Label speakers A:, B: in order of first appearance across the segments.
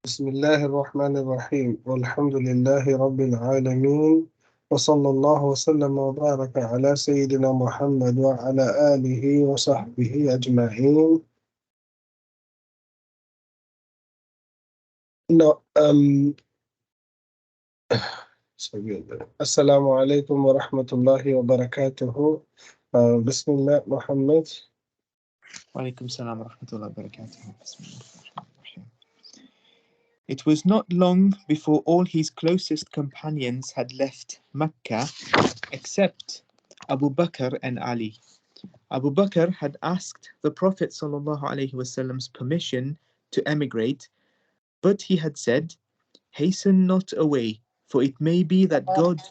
A: بسم الله الرحمن الرحيم والحمد لله رب العالمين وصلى الله وسلم وبارك على سيدنا محمد وعلى آله وصحبه أجمعين. No, السلام عليكم ورحمة الله وبركاته. بسم الله محمد.
B: وعليكم السلام ورحمة الله وبركاته. بسم الله الرحمن الرحيم. It was not long before all his closest companions had left Mecca except Abu Bakr and Ali. Abu Bakr had asked the Prophet ﷺ's permission to emigrate, but he had said, "Hasten not away, for it may be that God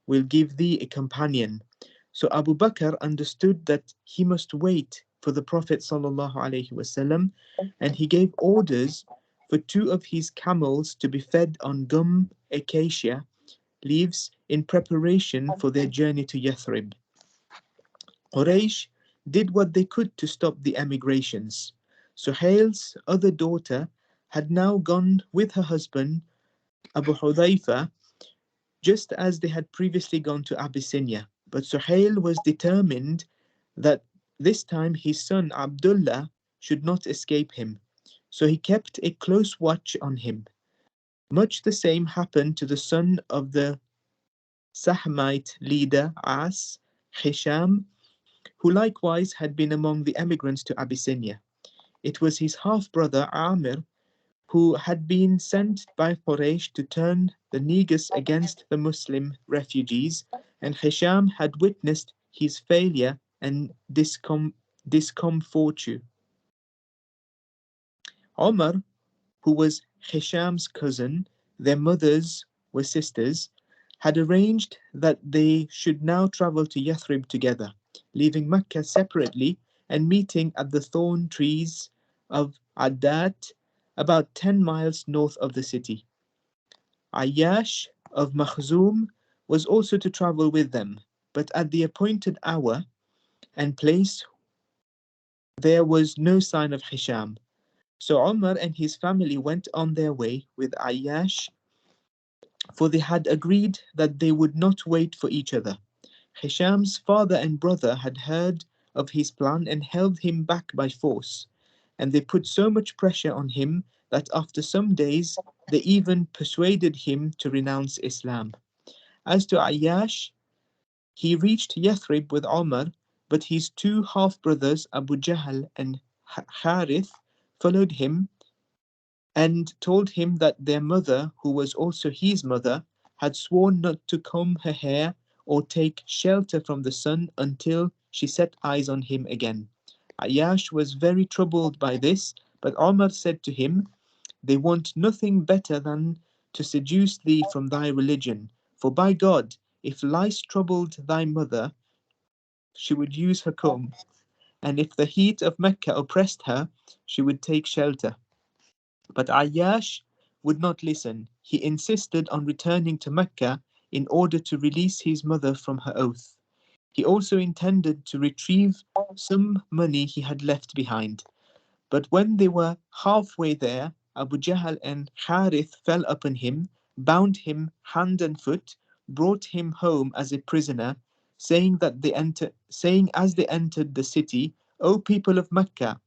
B: will give thee a companion." So Abu Bakr understood that he must wait for the Prophet ﷺ, and he gave orders for two of his camels to be fed on gum acacia leaves in preparation for their journey to Yathrib. Quraysh did what they could to stop the emigrations. Suhail's other daughter had now gone with her husband Abu Hudhayfa, just as they had previously gone to Abyssinia. But Suhail was determined that this time his son Abdullah should not escape him, so he kept a close watch on him. Much the same happened to the son of the Sahmite leader As, Hisham, who likewise had been among the emigrants to Abyssinia. It was his half-brother Amir who had been sent by Quraysh to turn the Negus against the Muslim refugees, and Hisham had witnessed his failure and discomfortune. Omar, who was Hisham's cousin, their mothers were sisters, had arranged that they should now travel to Yathrib together, leaving Mecca separately and meeting at the thorn trees of Adat, about 10 miles north of the city. Ayyash of Makhzum was also to travel with them, but at the appointed hour and place there was no sign of Hisham. So Umar and his family went on their way with Ayyash, for they had agreed that they would not wait for each other. Hisham's father and brother had heard of his plan and held him back by force, and they put so much pressure on him that after some days they even persuaded him to renounce Islam. As to Ayyash, he reached Yathrib with Omar, but his two half-brothers Abu Jahl and Harith followed him and told him that their mother, who was also his mother, had sworn not to comb her hair or take shelter from the sun until she set eyes on him again. Ayyash was very troubled by this, but Omar said to him, "They want nothing better than to seduce thee from thy religion. For by God, if lice troubled thy mother, she would use her comb, and if the heat of Mecca oppressed her, she would take shelter." But Ayyash would not listen. He insisted on returning to Mecca in order to release his mother from her oath. He also intended to retrieve some money he had left behind. But when they were halfway there, Abu Jahl and Harith fell upon him, bound him hand and foot, brought him home as a prisoner, saying as they entered the city, "O people of Mecca,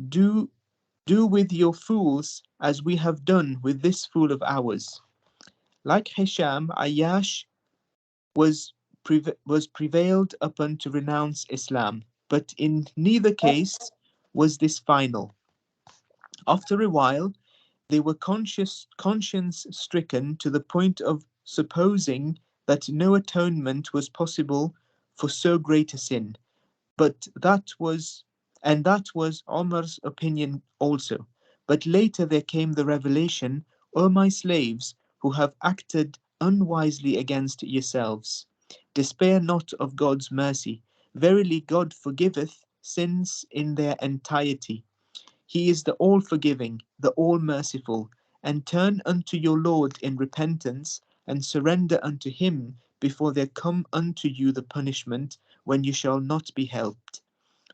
B: do with your fools as we have done with this fool of ours." Like Hisham, Ayyash was prevailed upon to renounce Islam, but in neither case was this final. After a while, they were conscience-stricken to the point of supposing that no atonement was possible for so great a sin. But that was Omar's opinion also. But later there came the revelation, "O my slaves, who have acted unwisely against yourselves, despair not of God's mercy. Verily God forgiveth sins in their entirety. He is the all-forgiving, the all-merciful. And turn unto your Lord in repentance, and surrender unto him before there come unto you the punishment when you shall not be helped."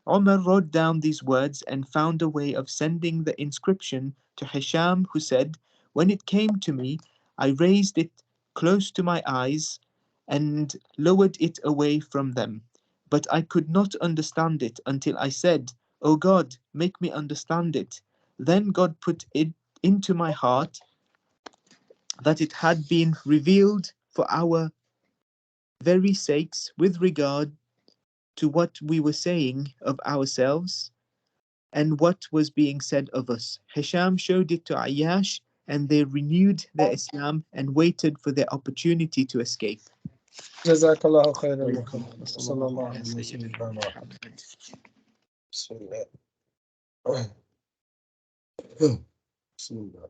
B: Umar wrote down these words and found a way of sending the inscription to Hisham, who said, "When it came to me, I raised it close to my eyes and lowered it away from them. But I could not understand it until I said, 'O God, make me understand it.' Then God put it into my heart that it had been revealed for our very sakes with regard to what we were saying of ourselves and what was being said of us." Hisham showed it to Ayyash, and they renewed their Islam and waited for their opportunity to escape.
A: جزاك الله خيرا محمد صلى الله عليه وسلم. بسم الله. بسم الله.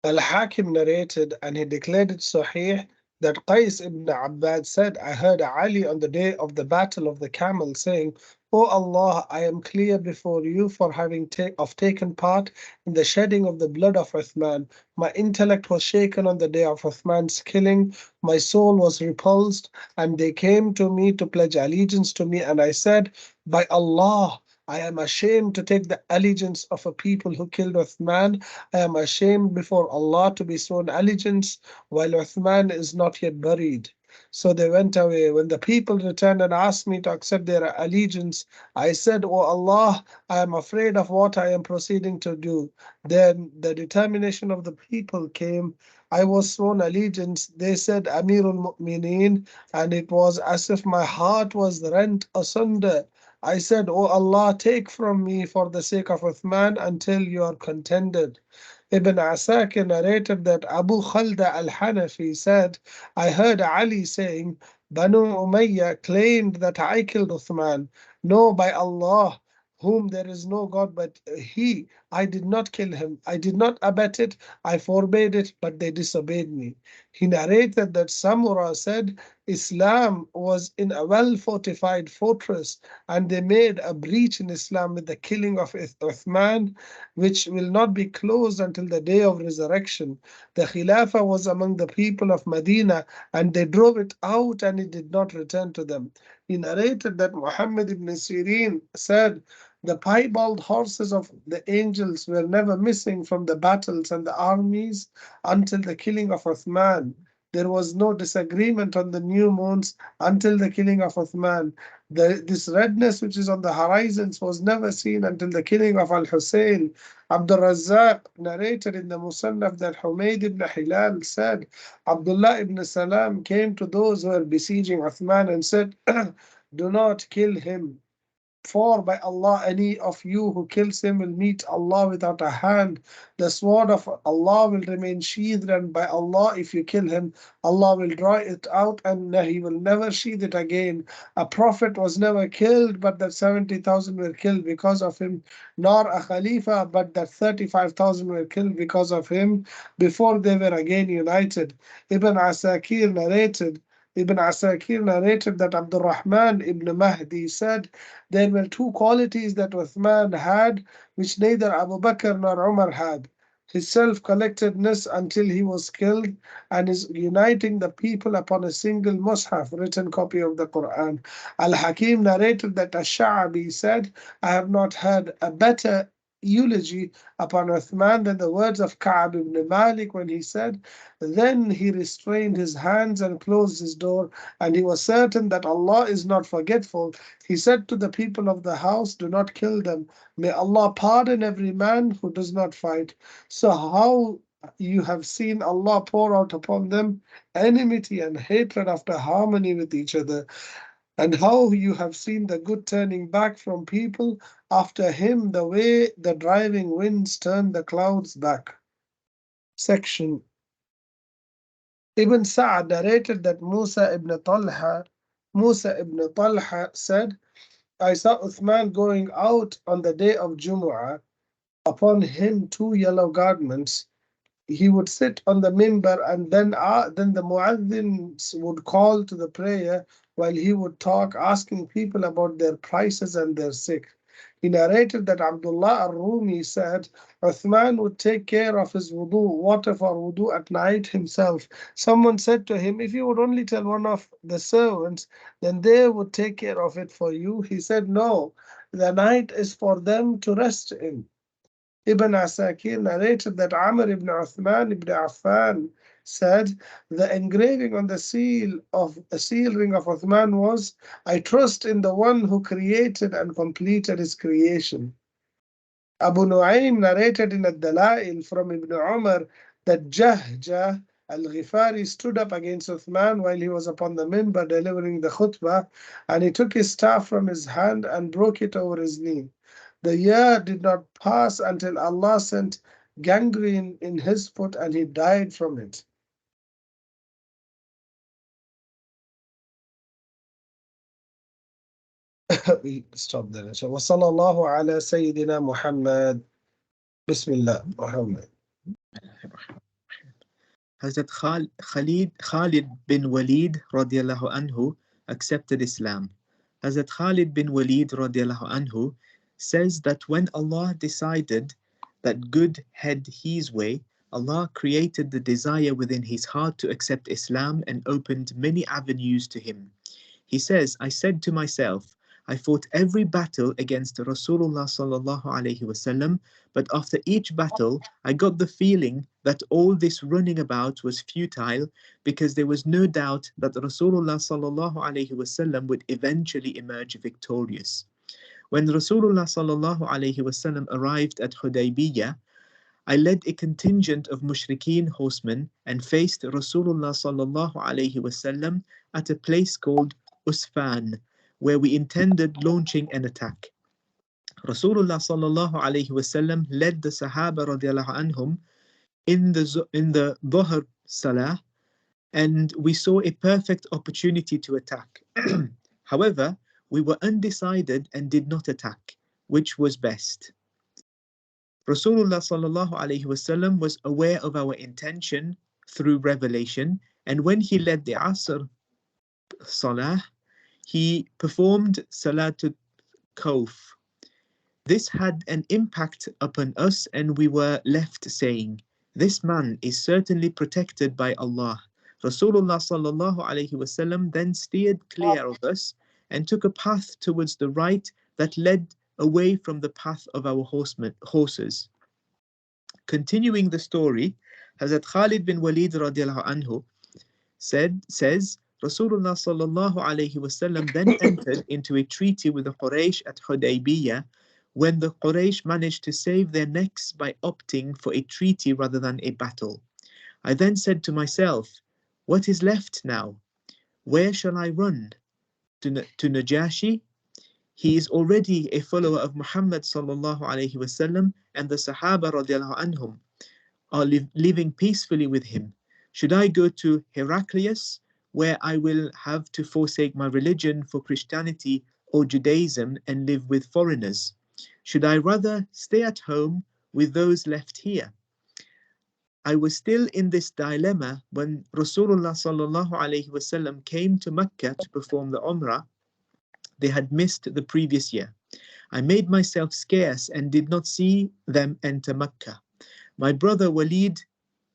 A: Al-Hakim narrated, and he declared it Sahih, that Qais ibn Abbad said, I heard Ali on the day of the Battle of the Camel saying, O Allah, I am clear before you for having taken part in the shedding of the blood of Uthman. My intellect was shaken on the day of Uthman's killing. My soul was repulsed, and they came to me to pledge allegiance to me, and I said, by Allah, I am ashamed to take the allegiance of a people who killed Uthman. I am ashamed before Allah to be sworn allegiance while Uthman is not yet buried. So they went away. When the people returned and asked me to accept their allegiance, I said, O Allah, I am afraid of what I am proceeding to do. Then the determination of the people came. I was sworn allegiance. They said, Amirul Mu'mineen, and it was as if my heart was rent asunder. I said, O Allah, take from me for the sake of Uthman until you are contented. Ibn Asakir narrated that Abu Khalda al-Hanafi said, I heard Ali saying, Banu Umayyah claimed that I killed Uthman. No, by Allah, whom there is no God but He, I did not kill him. I did not abet it. I forbade it, but they disobeyed me. He narrated that Samura said, Islam was in a well-fortified fortress, and they made a breach in Islam with the killing of Uthman, which will not be closed until the day of resurrection. The Khilafah was among the people of Medina, and they drove it out, and it did not return to them. He narrated that Muhammad ibn Sirin said, the piebald horses of the angels were never missing from the battles and the armies until the killing of Uthman. There was no disagreement on the new moons until the killing of Uthman. This redness which is on the horizons was never seen until the killing of Al-Hussein. Abdul Razzaq narrated in the Musannaf that Humayd ibn Hilal said, Abdullah ibn Salam came to those who were besieging Uthman and said, do not kill him. For by Allah, any of you who kills him will meet Allah without a hand. The sword of Allah will remain sheathed, and by Allah, if you kill him, Allah will draw it out, and He will never sheathe it again. A prophet was never killed, but that 70,000 were killed because of him, nor a Khalifa, but that 35,000 were killed because of him, before they were again united. Ibn Asakir narrated that Abdurrahman ibn Mahdi said, there were two qualities that Uthman had, which neither Abu Bakr nor Umar had. His self-collectedness until he was killed, and his uniting the people upon a single mushaf, written copy of the Quran. Al-Hakim narrated that Ash-Sha'bi said, I have not heard a better eulogy upon Uthman than the words of Ka'b ibn Malik when he said, then he restrained his hands and closed his door, and he was certain that Allah is not forgetful. He said to the people of the house, do not kill them. May Allah pardon every man who does not fight. So how you have seen Allah pour out upon them enmity and hatred after harmony with each other, and how you have seen the good turning back from people after him the way the driving winds turn the clouds back. Section Ibn Sa'd narrated that Musa ibn Talha said, I saw Uthman going out on the day of Jumu'ah, upon him two yellow garments. He would sit on the minbar, and then the muazzins would call to the prayer while he would talk, asking people about their prices and their sick. He narrated that Abdullah al-Rumi said, Uthman would take care of his water for wudu at night himself. Someone said to him, if you would only tell one of the servants, then they would take care of it for you. He said, no, the night is for them to rest in. Ibn Asakir narrated that Amr ibn Uthman ibn Affan said, the engraving on the seal ring of Uthman was, I trust in the one who created and completed his creation. Abu Nu'aym narrated in Ad-Dalail from Ibn Umar that Jahja al-Ghifari stood up against Uthman while he was upon the minbar delivering the khutbah, and he took his staff from his hand and broke it over his knee. The year did not pass until Allah sent gangrene in his foot and he died from it. We stop there. وصلى الله على سيدنا محمد. بسم الله محمد.
B: Hazrat Khalid bin Walid radiallahu anhu accepted Islam. Hazrat Khalid bin Walid radiallahu anhu says that when Allah decided that good head his way, Allah created the desire within his heart to accept Islam and opened many avenues to him. He says, I said to myself, I fought every battle against Rasulullah sallallahu alaihi wasallam, but after each battle, I got the feeling that all this running about was futile because there was no doubt that Rasulullah sallallahu alaihi wasallam would eventually emerge victorious. When Rasulullah sallallahu alaihi wasallam arrived at Hudaybiyah, I led a contingent of mushrikeen horsemen and faced Rasulullah sallallahu alaihi wasallam at a place called Usfan, where we intended launching an attack. Rasulullah sallallahu alaihi wasallam led the Sahaba radiallahu anhum in the Dhuhr Salah, and we saw a perfect opportunity to attack. However, we were undecided and did not attack, which was best. Rasulullah sallallahu alaihi wasallam was aware of our intention through revelation, and when he led the Asr Salah, he performed Salatul Khawf. This had an impact upon us, and we were left saying, this man is certainly protected by Allah. Rasulullah sallallahu alaihi wasallam then steered clear of us and took a path towards the right that led away from the path of our horses. Continuing the story, Hazrat Khalid bin Walid radiallahu anhu says, Rasulullah sallallahu alaihi wasallam then entered into a treaty with the Quraysh at Hudaybiyah, when the Quraysh managed to save their necks by opting for a treaty rather than a battle. I then said to myself, what is left now? Where shall I run? To Najashi? He is already a follower of Muhammad sallallahu alaihi wasallam, and the Sahaba radiallahu anhum are living peacefully with him. Should I go to Heraclius, where I will have to forsake my religion for Christianity or Judaism and live with foreigners? Should I rather stay at home with those left here? I was still in this dilemma when Rasulullah sallallahu alaihi wasallam came to Mecca to perform the Umrah they had missed the previous year. I made myself scarce and did not see them enter Mecca. My brother Walid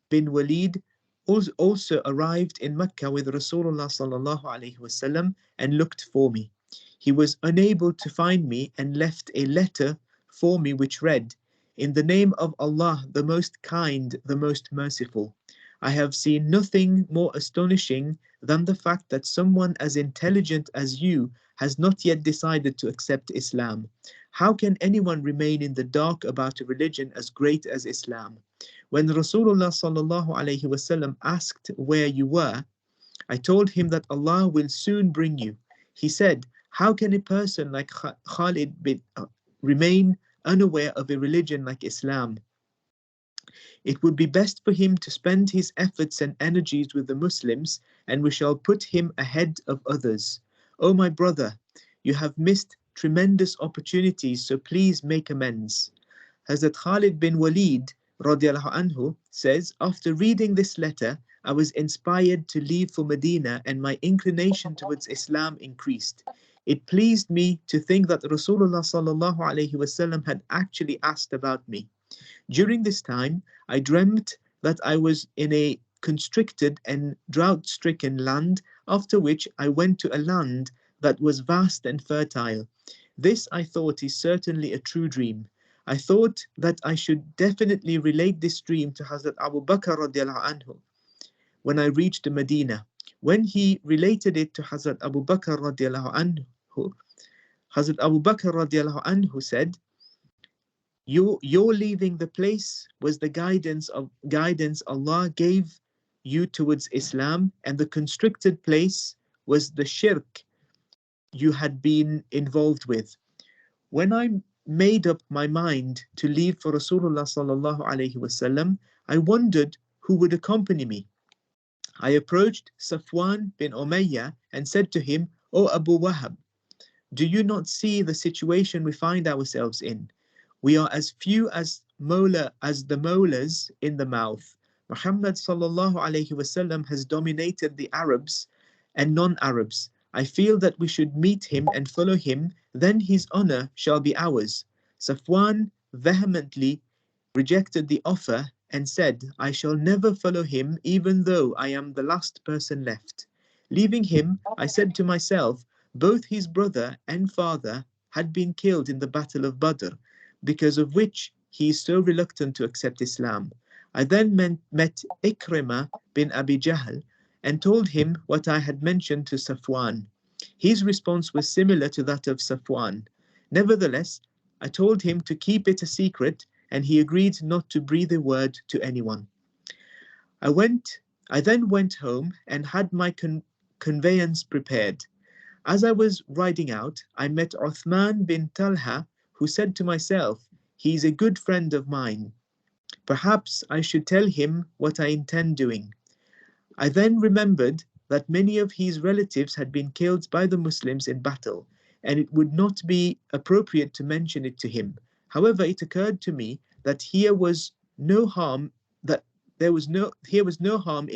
B: bin Walid also arrived in Mecca with Rasulullah sallallahu alaihi wasallam and looked for me. He was unable to find me and left a letter for me which read, in the name of Allah, the most kind, the most merciful. I have seen nothing more astonishing than the fact that someone as intelligent as you has not yet decided to accept Islam. How can anyone remain in the dark about a religion as great as Islam? When Rasulullah sallallahu alaihi wasallam asked where you were, I told him that Allah will soon bring you. He said, how can a person like Khalid remain unaware of a religion like Islam? It would be best for him to spend his efforts and energies with the Muslims, and we shall put him ahead of others. Oh my brother, you have missed tremendous opportunities, so please make amends. Hazrat Khalid bin Walid radiallahu anhu says, after reading this letter, I was inspired to leave for Medina and my inclination towards Islam increased. It pleased me to think that Rasulullah sallallahu alaihi wasallam had actually asked about me. During this time, I dreamt that I was in a constricted and drought-stricken land, after which I went to a land that was vast and fertile. This, I thought, is certainly a true dream. I thought that I should definitely relate this dream to Hazrat Abu Bakr radiallahu anhu when I reached Medina. When he related it to Hazrat Abu Bakr radiallahu anhu, Hazrat Abu Bakr radiallahu anhu said, your leaving the place was the guidance Allah gave you towards Islam, and the constricted place was the shirk you had been involved with. When I made up my mind to leave for Rasulullah sallallahu alaihi wasallam, I wondered who would accompany me. I approached Safwan bin Umayyah and said to him, "O Abu Wahab, do you not see the situation we find ourselves in? We are as few as the molars in the mouth. Muhammad sallallahu alaihi wasallam has dominated the Arabs and non-Arabs. I feel that we should meet him and follow him, then his honor shall be ours." Safwan vehemently rejected the offer and said, "I shall never follow him, even though I am the last person left." Leaving him, I said to myself, both his brother and father had been killed in the Battle of Badr, because of which he is so reluctant to accept Islam. I then met Ikrima bin Abi Jahl and told him what I had mentioned to Safwan. His response was similar to that of Safwan. Nevertheless, I told him to keep it a secret, and he agreed not to breathe a word to anyone. I then went home and had my conveyance prepared. As I was riding out, I met Uthman bin Talha, who said to myself, "He is a good friend of mine. Perhaps I should tell him what I intend doing." I then remembered that many of his relatives had been killed by the Muslims in battle, and it would not be appropriate to mention it to him. However, it occurred to me that here was no harm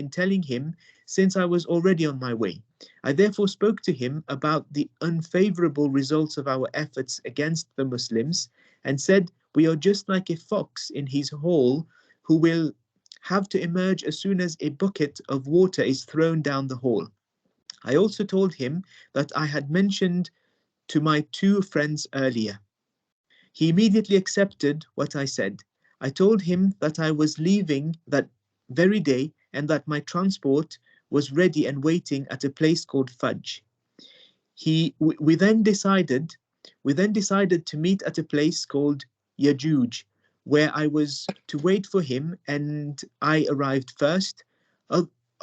B: in telling him, since I was already on my way. I therefore spoke to him about the unfavorable results of our efforts against the Muslims and said, "We are just like a fox in his hole who will have to emerge as soon as a bucket of water is thrown down the hole." I also told him that I had mentioned to my two friends earlier. He immediately accepted what I said. I told him that I was leaving that very day and that my transport was ready and waiting at a place called Fudge. We then decided to meet at a place called Yajuj, where I was to wait for him, and I arrived first.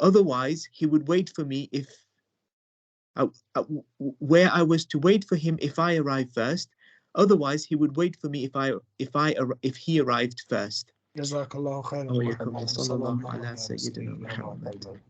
B: Otherwise, he would wait for me if where I was to wait for him if I arrived first. Otherwise, he would wait for me if he arrived first.
A: جزاك الله خيرا
B: وإياكم
A: محمد.
B: وصلى
A: صلى
B: الله
A: الله
B: على
A: على
B: سيدنا
A: سيدنا
B: محمد.
A: محمد.